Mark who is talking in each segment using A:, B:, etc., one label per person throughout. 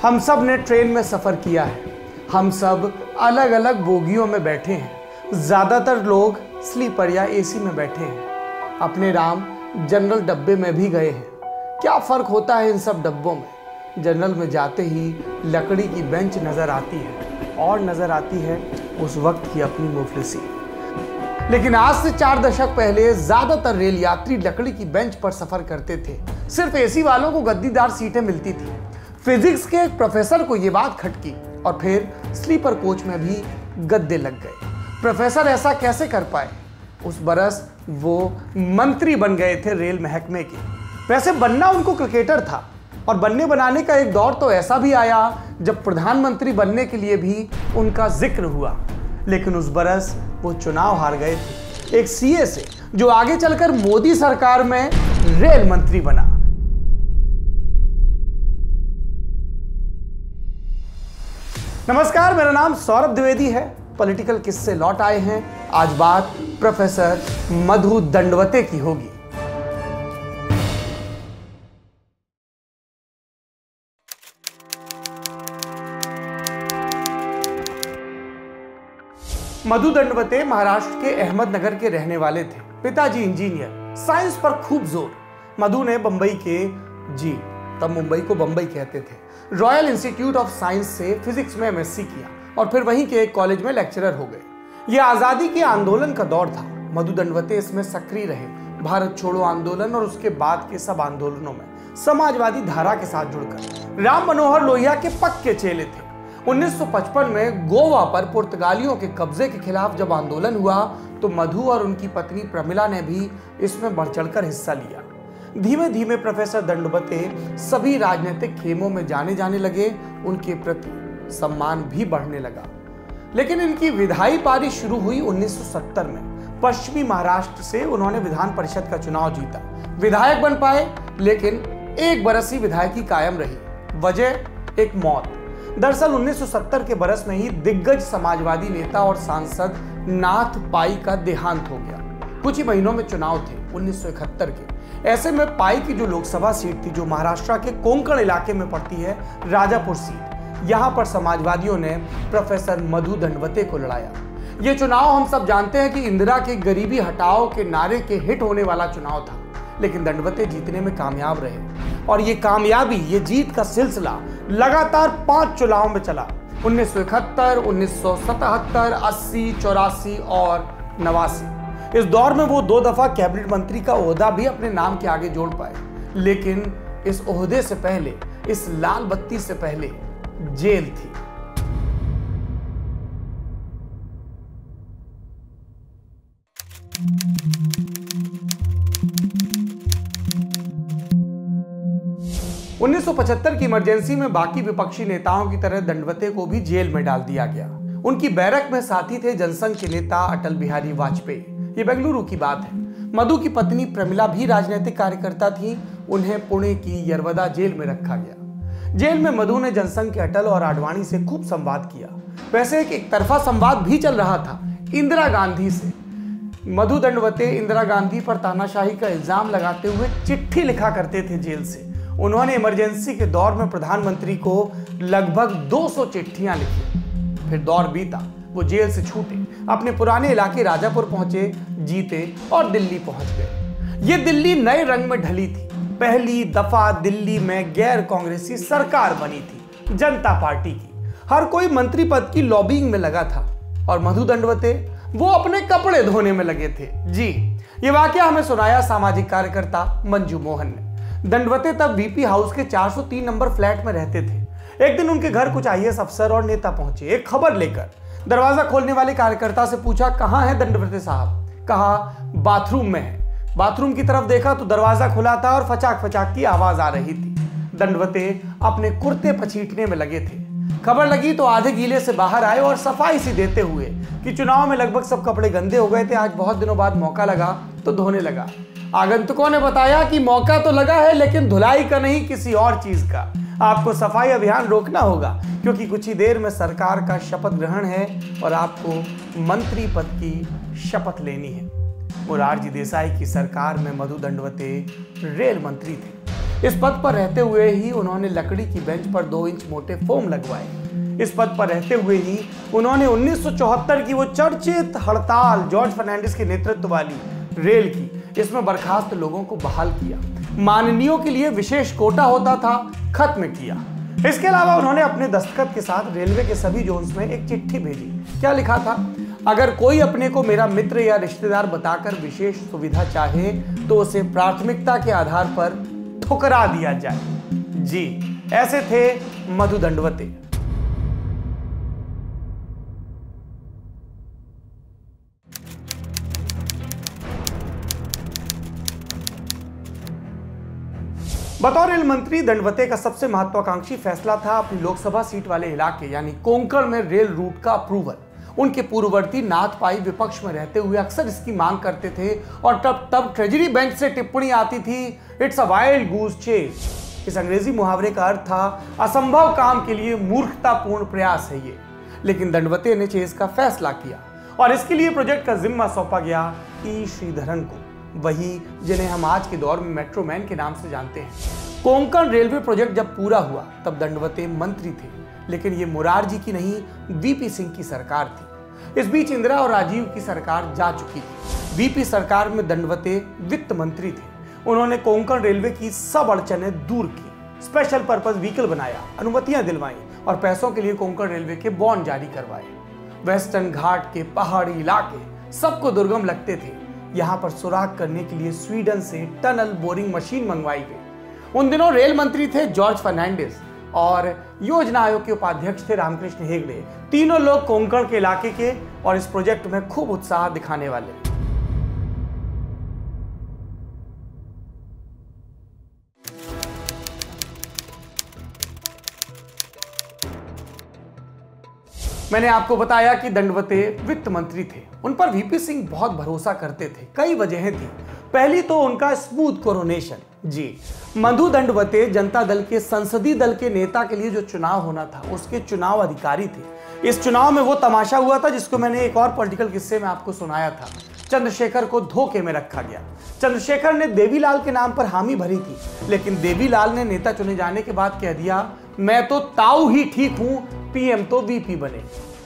A: हम सब ने ट्रेन में सफ़र किया है। हम सब अलग अलग बोगियों में बैठे हैं। ज़्यादातर लोग स्लीपर या एसी में बैठे हैं। अपने राम जनरल डब्बे में भी गए हैं। क्या फ़र्क होता है इन सब डब्बों में? जनरल में जाते ही लकड़ी की बेंच नज़र आती है और नज़र आती है उस वक्त की अपनी मुफलिसी। लेकिन आज से 4 दशक पहले ज़्यादातर रेल यात्री लकड़ी की बेंच पर सफ़र करते थे। सिर्फ एसी वालों को गद्दीदार सीटें मिलती थी। फिजिक्स के एक प्रोफेसर को यह बात खटकी और फिर स्लीपर कोच में भी गद्दे लग गए। प्रोफेसर ऐसा कैसे कर पाए? उस बरस वो मंत्री बन गए थे रेल महकमे के। वैसे बनना उनको क्रिकेटर था और बनने बनाने का एक दौर तो ऐसा भी आया जब प्रधानमंत्री बनने के लिए भी उनका जिक्र हुआ। लेकिन उस बरस वो चुनाव हार गए थे एक सीए से, जो आगे चलकर मोदी सरकार में रेल मंत्री बना। नमस्कार, मेरा नाम सौरभ द्विवेदी है। पॉलिटिकल किस्से लौट आए हैं। आज बात प्रोफेसर मधु दंडवते की होगी। मधु दंडवते महाराष्ट्र के अहमदनगर के रहने वाले थे। पिताजी इंजीनियर, साइंस पर खूब जोर। मधु ने बंबई के तब मुंबई को बंबई कहते थे, रॉयल इंस्टीट्यूट ऑफ साइंस से फिजिक्स में एमएससी किया और फिर वहीं के एक कॉलेज में लेक्चरर हो गए। यह आजादी के आंदोलन का दौर था। मधु दंडवते इसमें सक्रिय रहे। भारत छोड़ो आंदोलन और उसके बाद के सब आंदोलनों में समाजवादी धारा के साथ जुड़कर राम मनोहर लोहिया के पक्के चेले थे। 1955 में गोवा पर पुर्तगालियों के कब्जे के खिलाफ जब आंदोलन हुआ तो मधु और उनकी पत्नी प्रमिला ने भी इसमें बढ़ चढ़कर हिस्सा लिया। धीमे धीमे प्रोफेसर दंडवते सभी राजनीतिक खेमों में जाने लगे। उनके प्रति सम्मान भी बढ़ने लगा। लेकिन इनकी विधायी पारी शुरू हुई 1970 में। पश्चिमी महाराष्ट्र से उन्होंने विधान परिषद का चुनाव जीता, विधायक बन पाए, लेकिन एक बरस ही विधायकी कायम रही। वजह एक मौत। दरअसल 1970 के बरस में ही दिग्गज समाजवादी नेता और सांसद नाथ पाई का देहांत हो गया। कुछ ही महीनों में चुनाव थे 1971 के। ऐसे में पाई की जो लोकसभा सीट थी, जो महाराष्ट्र के कोंकण इलाके में पड़ती है, राजापुर सीट, यहां पर समाजवादियों ने प्रोफेसर मधु दंडवते को लड़ाया। यह चुनाव हम सब जानते हैं कि इंदिरा के गरीबी हटाओ के नारे के हिट होने वाला चुनाव था। लेकिन दंडवते जीतने में कामयाब रहे और ये कामयाबी, ये जीत का सिलसिला लगातार 5 चुनावों में चला। 1971, 1977, 80, 84 और 89। इस दौर में वो 2 दफा कैबिनेट मंत्री का ओहदा भी अपने नाम के आगे जोड़ पाए। लेकिन इस ओहदे से पहले, इस लाल बत्ती से पहले जेल थी। (1975) की इमरजेंसी में बाकी विपक्षी नेताओं की तरह दंडवते को भी जेल में डाल दिया गया। उनकी बैरक में साथी थे जनसंघ के नेता अटल बिहारी वाजपेयी। ये बेंगलुरु की बात है। मधु की पत्नी प्रमिला भी राजनीतिक कार्यकर्ता थी। उन्हें पुणे की यरवदा जेल में रखा गया। जेल में मधु ने जनसंघ के अटल और आडवाणी से खूब संवाद किया। वैसे एक तरफा संवाद भी चल रहा था इंदिरा गांधी से। मधु दंडवते इंदिरा गांधी पर तानाशाही का इल्जाम लगाते हुए चिट्ठी लिखा करते थे जेल से। उन्होंने इमरजेंसी के दौर में प्रधानमंत्री को लगभग 200 चिट्ठियां लिखी। फिर दौर बीता, वो जेल से छूटे, अपने पुराने इलाके राजापुर पहुंचे, जीते और दिल्ली पहुंच गए। ये दिल्ली नए रंग में ढली थी। पहली दफा दिल्ली में गैर कांग्रेसी सरकार बनी थी, जनता पार्टी की। हर कोई मंत्री पद की लॉबिंग में लगा था और मधु दंडवते वो अपने कपड़े धोने में लगे थे। ये वाकया हमें सुनाया सामाजिक कार्यकर्ता मंजू मोहन ने। दंडवते तब वीपी हाउस के 403 नंबर फ्लैट में रहते थे। एक दिन उनके घर कुछ आईएएस अफसर और नेता पहुंचे एक खबर लेकर। दरवाजा खोलने वाले कार्यकर्ता से पूछा, कहां है दंडवते साहब? कहा, बाथरूम में है। बाथरूम की तरफ देखा तो दरवाजा खुला था और फचाक फचाक की आवाज आ रही थी। दंडवते अपने कुर्ते पछीटने में लगे थे। खबर लगी तो आधे गीले से बाहर आए और सफाई सी देते हुए कि चुनाव में लगभग सब कपड़े गंदे हो गए थे, आज बहुत दिनों बाद मौका लगा तो धोने लगा। आगंतुकों ने बताया कि मौका तो लगा है, लेकिन धुलाई का नहीं, किसी और चीज का। आपको सफाई अभियान रोकना होगा क्योंकि कुछ ही देर में सरकार का शपथ ग्रहण है और आपको मंत्री पद की शपथ लेनी है। मोरारजी देसाई की सरकार में मधु दंडवते रेल मंत्री थे। इस पद पर रहते हुए ही उन्होंने लकड़ी की बेंच पर 2 इंच मोटे फोम लगवाए। इस पद पर रहते हुए ही उन्होंने 1974 की वो चर्चित हड़ताल जॉर्ज फर्नांडिस के नेतृत्व वाली रेल की, इसमें बर्खास्त लोगों को बहाल किया। माननीयों के लिए विशेष कोटा होता था, खत्म किया। इसके अलावा उन्होंने अपने दस्तखत के साथ रेलवे के सभी जोन्स में एक चिट्ठी भेजी। क्या लिखा था? अगर कोई अपने को मेरा मित्र या रिश्तेदार बताकर विशेष सुविधा चाहे तो उसे प्राथमिकता के आधार पर ठुकरा दिया जाए। जी, ऐसे थे मधु दंडवते। बतौर रेल मंत्री दंडवते का सबसे महत्वाकांक्षी फैसला था अपनी लोकसभा सीट वाले इलाके यानी कोंकण में रेल रूट का अप्रूवल। उनके पूर्ववर्ती नाथ पाई विपक्ष में रहते हुए अक्सर इसकी मांग करते थे और तब ट्रेजरी बेंच से टिप्पणी आती थी, it's a wild goose chase. इस अंग्रेजी मुहावरे का अर्थ था असंभव काम के लिए मूर्खतापूर्ण प्रयास है ये। लेकिन दंडवते ने चेस का फैसला किया और इसके लिए प्रोजेक्ट का जिम्मा सौंपा गया ई श्रीधरन को, वही जिन्हें हम आज के दौर में मेट्रो मैन के नाम से जानते हैं। कोंकण रेलवे प्रोजेक्ट जब पूरा हुआ तब दंडवते मंत्री थे, लेकिन ये मुरारजी की नहीं वीपी सिंह की सरकार थी। इस बीच इंदिरा और राजीव की सरकार जा चुकी थी। वीपी सरकार में दंडवते वित्त मंत्री थे। उन्होंने कोंकण रेलवे की सब अड़चनें दूर की, स्पेशल पर्पस व्हीकल बनाया, अनुमतियां दिलवाई और पैसों के लिए कोंकण रेलवे के बॉन्ड जारी करवाए। वेस्टर्न घाट के पहाड़ी इलाके सबको दुर्गम लगते थे। यहाँ पर सुराग करने के लिए स्वीडन से टनल बोरिंग मशीन मंगवाई गई। उन दिनों रेल मंत्री थे जॉर्ज फर्नांडिस और योजना आयोग के उपाध्यक्ष थे रामकृष्ण हेगड़े। तीनों लोग कोंकण के इलाके के और इस प्रोजेक्ट में खूब उत्साह दिखाने वाले। मैंने आपको बताया कि दंडवते वित्त मंत्री थे। उन पर वीपी सिंह बहुत भरोसा करते थे। कई वजहें थी। पहली तो उनका स्मूथ कोरोनेशन। जी, मधु दंडवते जनता दल के संसदीय दल के नेता के लिए जो चुनाव होना था उसके चुनाव अधिकारी थे। इस चुनाव में वो तमाशा हुआ था जिसको मैंने एक और पॉलिटिकल किस्से में आपको सुनाया था। चंद्रशेखर को धोखे में रखा गया। चंद्रशेखर ने देवीलाल के नाम पर हामी भरी थी, लेकिन देवीलाल ने नेता चुने जाने के बाद कह दिया, मैं तो ताऊ ही ठीक हूं, पीएम तो वीपी बने।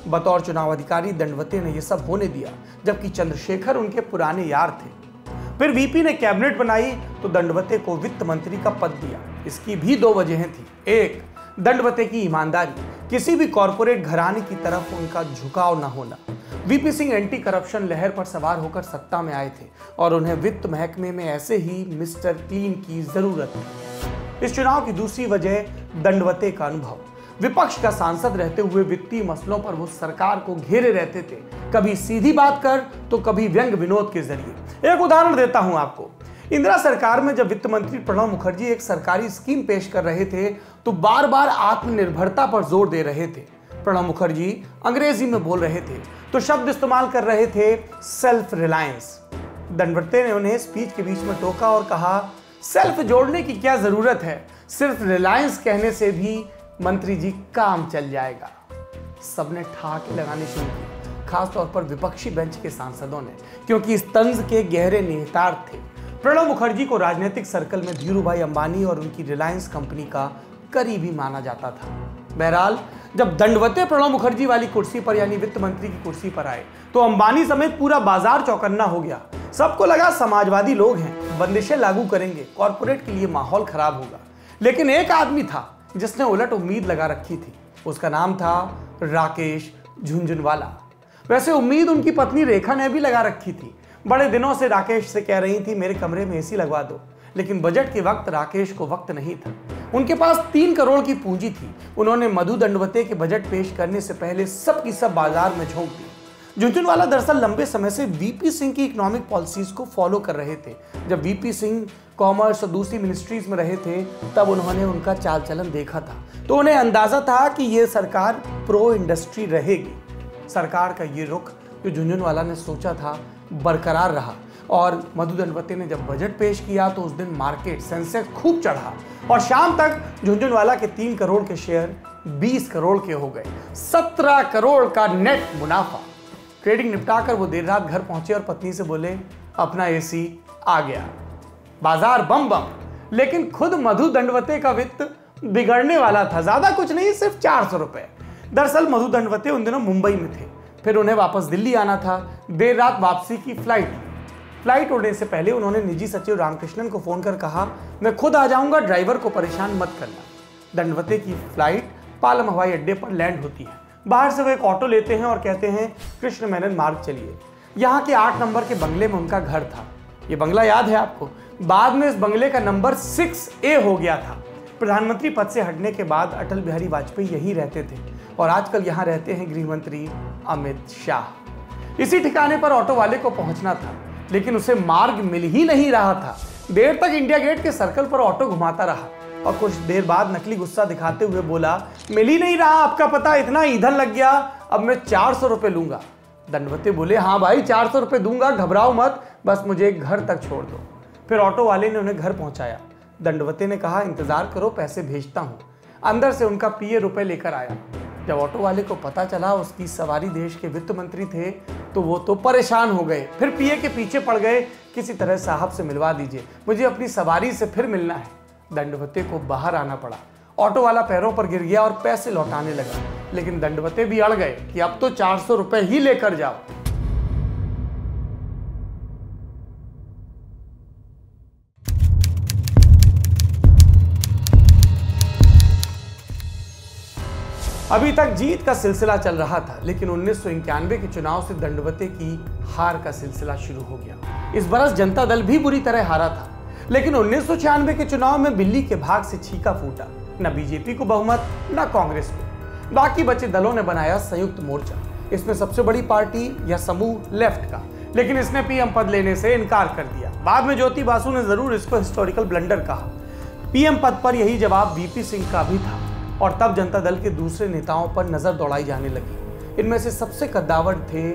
A: बतौर चुनाव अधिकारी दंडवते ने यह सब होने दिया, जबकि चंद्रशेखर उनके पुराने यार थे। फिर वीपी ने कैबिनेट बनाई तो दंडवते को वित्त मंत्री का पद दिया। इसकी भी 2 वजहें थी। एक, दंडवते की ईमानदारी, किसी भी कॉरपोरेट घराने की तरफ उनका झुकाव न होना। वीपी सिंह एंटी करप्शन लहर पर सवार होकर सत्ता में आए थे और उन्हें वित्त महकमे में ऐसे ही मिस्टर क्लीन की जरूरत थी। इस चुनाव की दूसरी वजह दंडवते का अनुभव। विपक्ष का सांसद रहते हुए वित्तीय मसलों पर वो सरकार को घेरे रहते थे, कभी सीधी बात कर तो कभी व्यंग विनोद के जरिए। एक उदाहरण देता हूं आपको। इंदिरा सरकार में जब वित्त मंत्री प्रणब मुखर्जी एक सरकारी स्कीम पेश कर रहे थे तो बार बार आत्मनिर्भरता पर जोर दे रहे थे। प्रणब मुखर्जी अंग्रेजी में बोल रहे थे तो शब्द इस्तेमाल कर रहे थे सेल्फ रिलायंस। दंडवते ने उन्हें स्पीच के बीच में टोका और कहा, सेल्फ जोड़ने की क्या जरूरत है, सिर्फ रिलायंस कहने से भी मंत्री जी काम चल जाएगा। सबने ठहाके लगाने शुरू किए, खासतौर पर विपक्षी बेंच के सांसदों ने, क्योंकि इस तंज के गहरे निहितार्थ थे। प्रणब मुखर्जी को राजनीतिक सर्कल में धीरूभाई अंबानी और उनकी रिलायंस कंपनी का करीबी माना जाता था। बहरहाल जब दंडवते प्रणब मुखर्जी वाली कुर्सी पर यानी वित्त मंत्री की कुर्सी पर आए तो अंबानी समेत पूरा बाजार चौकन्ना हो गया। सबको लगा समाजवादी लोग हैं, बंदिशें लागू करेंगे, कॉर्पोरेट के लिए माहौल खराब होगा। लेकिन एक आदमी था जिसने उलट उम्मीद लगा रखी थी। उसका नाम था राकेश झुनझुनवाला। वैसे उम्मीद उनकी पत्नी रेखा ने भी लगा रखी थी। बड़े दिनों से राकेश से कह रही थी मेरे कमरे में एसी लगवा दो, लेकिन बजट के वक्त राकेश को वक्त नहीं था। उनके पास 3 करोड़ की पूंजी थी। उन्होंने मधु दंडवते के बजट पेश करने से पहले सब की सब बाजार में झोंक दी। झुनझुनवाला दरअसल लंबे समय से वीपी सिंह की इकोनॉमिक पॉलिसीज को फॉलो कर रहे थे। जब वीपी सिंह कॉमर्स और दूसरी मिनिस्ट्रीज में रहे थे तब उन्होंने उनका चाल चलन देखा था, तो उन्हें अंदाजा था कि ये सरकार प्रो इंडस्ट्री रहेगी। सरकार का ये रुख जो झुनझुनवाला ने सोचा था बरकरार रहा और मधु दंडवते ने जब बजट पेश किया तो उस दिन मार्केट सेंसेक्स खूब चढ़ा और शाम तक झुनझुनवाला के 3 करोड़ के शेयर 20 करोड़ के हो गए। 17 करोड़ का नेट मुनाफा। ट्रेडिंग निपटाकर वो देर रात घर पहुंचे और पत्नी से बोले अपना एसी आ गया। बाजार बम बम। लेकिन खुद मधु दंडवते का वित्त बिगड़ने वाला था। ज्यादा कुछ नहीं, सिर्फ 400 रुपए। दरअसल मधु दंडवते उन दिनों मुंबई में थे, फिर उन्हें वापस दिल्ली आना था। देर रात वापसी की फ्लाइट उड़ने से पहले उन्होंने निजी सचिव रामकृष्णन को फोन कर कहा, मैं खुद आ जाऊंगा, ड्राइवर को परेशान मत करना। दंडवते की फ्लाइट पालम हवाई अड्डे पर लैंड होती है। बाहर से वो एक ऑटो लेते हैं और कहते हैं कृष्ण मेनन मार्ग चलिए। यहाँ के 8 नंबर के बंगले में उनका घर था। ये बंगला याद है आपको? बाद में इस बंगले का नंबर 6A हो गया था। प्रधानमंत्री पद से हटने के बाद अटल बिहारी वाजपेयी यहीं रहते थे और आजकल यहाँ रहते हैं गृह मंत्री अमित शाह। इसी ठिकाने पर ऑटो वाले को पहुंचना था, लेकिन उसे मार्ग मिल ही नहीं रहा था। देर तक इंडिया गेट के सर्कल पर ऑटो घुमाता रहा और कुछ देर बाद नकली गुस्सा दिखाते हुए बोला, मिल ही नहीं रहा आपका पता, इतना ईंधन लग गया, अब मैं 400 रुपए लूंगा। दंडवते बोले, हाँ भाई 400 रुपए दूंगा, घबराओ मत, बस मुझे एक घर तक छोड़ दो। फिर ऑटो वाले ने उन्हें घर पहुंचाया। दंडवते ने कहा, इंतजार करो, पैसे भेजता हूं। अंदर से उनका पीए रुपए लेकर आया। जब ऑटो वाले को पता चला उसकी सवारी देश के वित्त मंत्री थे तो वो तो परेशान हो गए। फिर पीए के पीछे पड़ गए, किसी तरह साहब से मिलवा दीजिए, मुझे अपनी सवारी से फिर मिलना है। दंडवते को बाहर आना पड़ा। ऑटो वाला पैरों पर गिर गया और पैसे लौटाने लगा, लेकिन दंडवते भी अड़ गए कि अब तो 400 रुपए ही लेकर जाओ। अभी तक जीत का सिलसिला चल रहा था, लेकिन 1991 के चुनाव से दंडवते की हार का सिलसिला शुरू हो गया। इस बरस जनता दल भी बुरी तरह हारा था, लेकिन 1996 के चुनाव में बिल्ली के भाग से छीका फूटा। न बीजेपी को बहुमत, न कांग्रेस को। बाकी बचे दलों ने बनाया संयुक्त मोर्चा। इसमें सबसे बड़ी पार्टी या समूह लेफ्ट का, लेकिन इसने पीएम पद लेने से इनकार कर दिया। बाद में ज्योति बासु ने जरूर इसको हिस्टोरिकल ब्लंडर कहा। पीएम पद पर यही जवाब वीपी सिंह का भी था और तब जनता दल के दूसरे नेताओं पर नजर दौड़ाई जाने लगी। इनमें से सबसे कद्दावर थे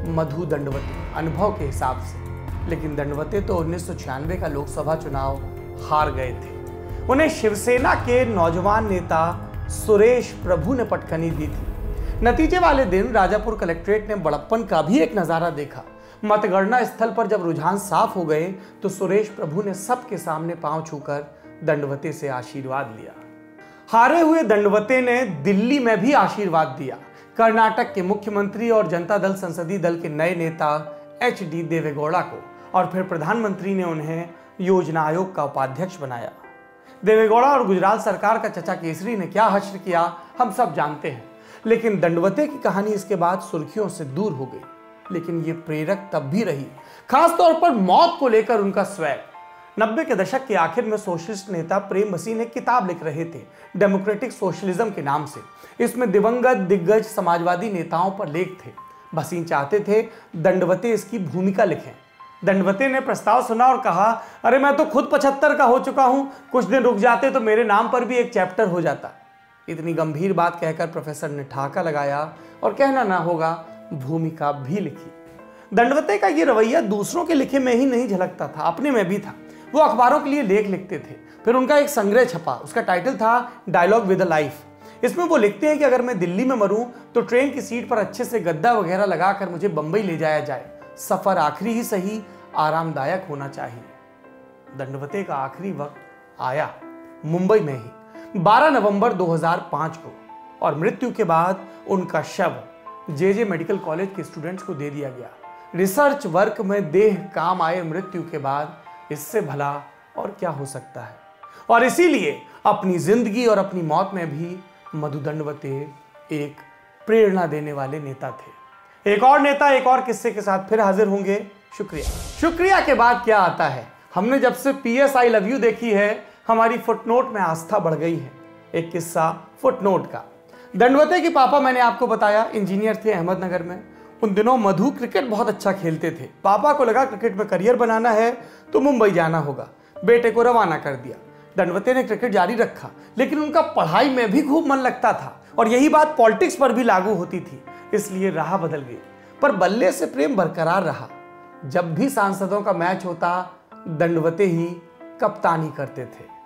A: मधु दंडवते अनुभव के हिसाब से, लेकिन दंडवते तो 1996 का लोकसभा चुनाव हार गए थे। उन्हें शिवसेना के नौजवान नेता सुरेश प्रभु ने पटखनी दी थी। नतीजे वाले दिन राजापुर कलेक्ट्रेट ने बड़प्पन का भी एक नजारा देखा। मतगणना स्थल पर जब रुझान साफ हो गए तो सुरेश प्रभु ने सबके सामने पांव छूकर दंडवते से आशीर्वाद लिया। हारे हुए दंडवते ने दिल्ली में भी आशीर्वाद दिया। कर्नाटक के मुख्यमंत्री और जनता दल संसदीय दल के नए नेता HD देवेगौड़ा को, और फिर प्रधानमंत्री ने उन्हें योजना आयोग का उपाध्यक्ष बनाया। देवेगौड़ा और गुजरात सरकार का चचा केसरी ने क्या हश्र किया हम सब जानते हैं, लेकिन दंडवते की कहानी इसके बाद सुर्खियों से दूर हो गई। लेकिन ये प्रेरक तब भी रही, खासतौर पर मौत को लेकर उनका स्वैग। 90 के दशक के आखिर में सोशलिस्ट नेता प्रेम भसीन एक किताब लिख रहे थे डेमोक्रेटिक सोशलिज्म के नाम से। इसमें दिवंगत दिग्गज समाजवादी नेताओं पर लेख थे। भसीन चाहते थे दंडवते इसकी भूमिका लिखें। दंडवते ने प्रस्ताव सुना और कहा, अरे मैं तो खुद 75 का हो चुका हूं, कुछ दिन रुक जाते तो मेरे नाम पर भी एक चैप्टर हो जाता। इतनी गंभीर बात कहकर प्रोफेसर ने ठहाका लगाया और कहना ना होगा भूमिका भी लिखी। दंडवते का ये रवैया दूसरों के लिखे में ही नहीं झलकता था, अपने में भी था। वो अखबारों के लिए लेख लिखते थे। फिर उनका एक संग्रह छपा, उसका टाइटल था डायलॉग विद अ लाइफ। इसमें वो लिखते हैं कि अगर मैं दिल्ली में मरूं तो ट्रेन की सीट पर अच्छे से गद्दा वगैरह लगाकर मुझे बंबई ले जाया जाए। सफर आखिरी ही सही आरामदायक होना चाहिए। दंडवते का आखिरी वक्त आया मुंबई में ही 12 नवंबर 2005 को, और मृत्यु के बाद उनका शव JJ मेडिकल कॉलेज के स्टूडेंट्स को दे दिया गया। रिसर्च वर्क में देह काम आए मृत्यु के बाद इससे भला और क्या हो सकता है। और इसीलिए अपनी जिंदगी और अपनी मौत में भी मधु दंडवते एक प्रेरणा देने वाले नेता थे। एक और नेता एक और किस्से के साथ फिर हाजिर होंगे। शुक्रिया के बाद क्या आता है? हमने जब से PS I लव यू देखी है हमारी फुटनोट में आस्था बढ़ गई है। एक किस्सा फुटनोट का। दंडवते के पापा मैंने आपको बताया इंजीनियर थे अहमदनगर में। उन दिनों मधु क्रिकेट बहुत अच्छा खेलते थे। पापा को लगा क्रिकेट में करियर बनाना है तो मुंबई जाना होगा। बेटे को रवाना कर दिया। दंडवते ने क्रिकेट जारी रखा, लेकिन उनका पढ़ाई में भी खूब मन लगता था और यही बात पॉलिटिक्स पर भी लागू होती थी, इसलिए राह बदल गई। पर बल्ले से प्रेम बरकरार रहा। जब भी सांसदों का मैच होता दंडवते ही कप्तानी करते थे।